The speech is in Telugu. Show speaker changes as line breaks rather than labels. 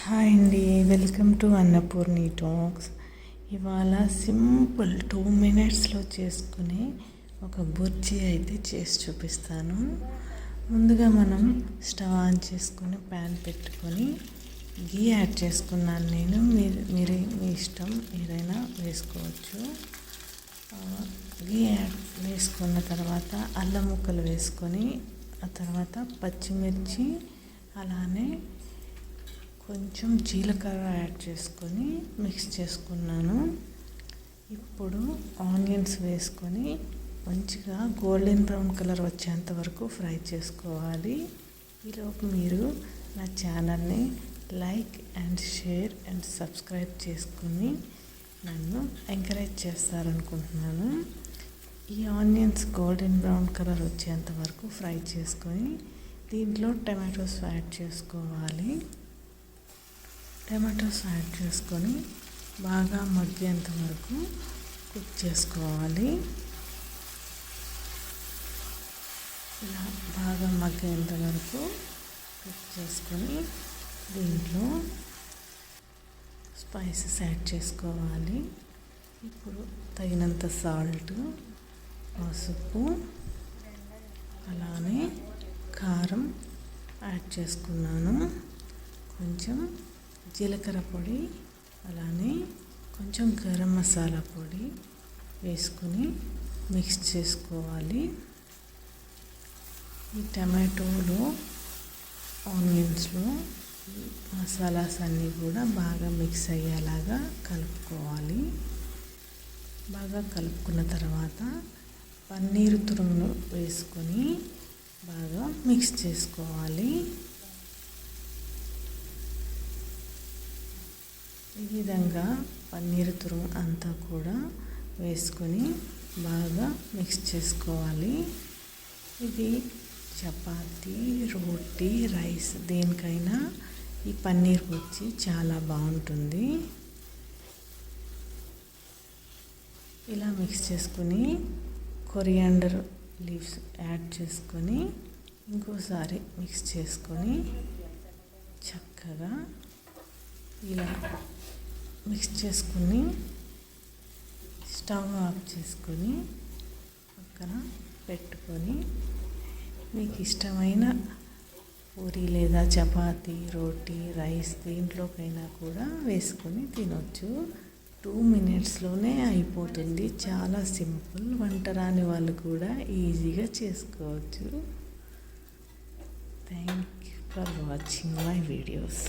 హాయ్ అండి, వెల్కమ్ టు అన్నపూర్ణి టాక్స్. ఇవాళ సింపుల్ 2 మినిట్స్లో చేసుకునే ఒక బుర్జీ అయితే చేసి చూపిస్తాను. ముందుగా మనం స్టవ్ ఆన్ చేసుకొని ప్యాన్ పెట్టుకొని గీ యాడ్ చేసుకున్నాను నేను. మీరు మీ ఇష్టం ఏదైనా వేసుకోవచ్చు. గీ యాడ్ వేసుకున్న తర్వాత అల్లం ముక్కలు వేసుకొని ఆ తర్వాత పచ్చిమిర్చి అలానే కొంచెం జీలకర్ర యాడ్ చేసుకొని మిక్స్ చేసుకున్నాను. ఇప్పుడు ఆనియన్స్ వేసుకొని మంచిగా గోల్డెన్ బ్రౌన్ కలర్ వచ్చేంత వరకు ఫ్రై చేసుకోవాలి. ఈలోపు మీరు నా ఛానల్ని like and share and subscribe చేసుకుని నన్ను ఎంకరేజ్ చేస్తారనుకుంటున్నాను. ఈ ఆనియన్స్ గోల్డెన్ బ్రౌన్ కలర్ వచ్చేంత వరకు ఫ్రై చేసుకొని దీంట్లో టమాటోస్ యాడ్ చేసుకోవాలి. టమాటోస్ యాడ్ చేసుకొని బాగా మగ్గేంత వరకు కుక్ చేసుకోవాలి. ఇలా బాగా మగ్గేంత వరకు కుక్ చేసుకొని దీంట్లో స్పైసెస్ యాడ్ చేసుకోవాలి. ఇప్పుడు తగినంత సాల్ట్, పసుపు అలానే కారం యాడ్ చేసుకున్నాను. కొంచెం జీలకర్ర పొడి అలానే కొంచెం గరం మసాలా పొడి వేసుకొని మిక్స్ చేసుకోవాలి. ఈ టమాటోలో ఆనియన్స్లో మసాలాస్ అన్నీ కూడా బాగా మిక్స్ అయ్యేలాగా కలుపుకోవాలి. బాగా కలుపుకున్న తర్వాత పన్నీరు తురుమును వేసుకొని బాగా మిక్స్ చేసుకోవాలి. ఈ విధంగా పన్నీర్ తురుము అంతా కూడా వేసుకొని బాగా మిక్స్ చేసుకోవాలి. ఇది చపాతీ, రోటీ, రైస్ దేనికైనా ఈ పన్నీర్ వచ్చి చాలా బాగుంటుంది. ఇలా మిక్స్ చేసుకుని కొరియాండర్ లీవ్స్ యాడ్ చేసుకొని ఇంకోసారి మిక్స్ చేసుకొని చక్కగా ఇలా మిక్స్ చేసుకుని స్టవ్ ఆఫ్ చేసుకొని పక్కన పెట్టుకొని మీకు ఇష్టమైన పూరి లేదా చపాతీ, రోటీ, రైస్ దేంట్లోకైనా కూడా వేసుకొని తినొచ్చు. 2 మినిట్స్లోనే అయిపోతుంది. చాలా సింపుల్. వంట రాని వాళ్ళు కూడా ఈజీగా చేసుకోవచ్చు. Thank you for watching my videos.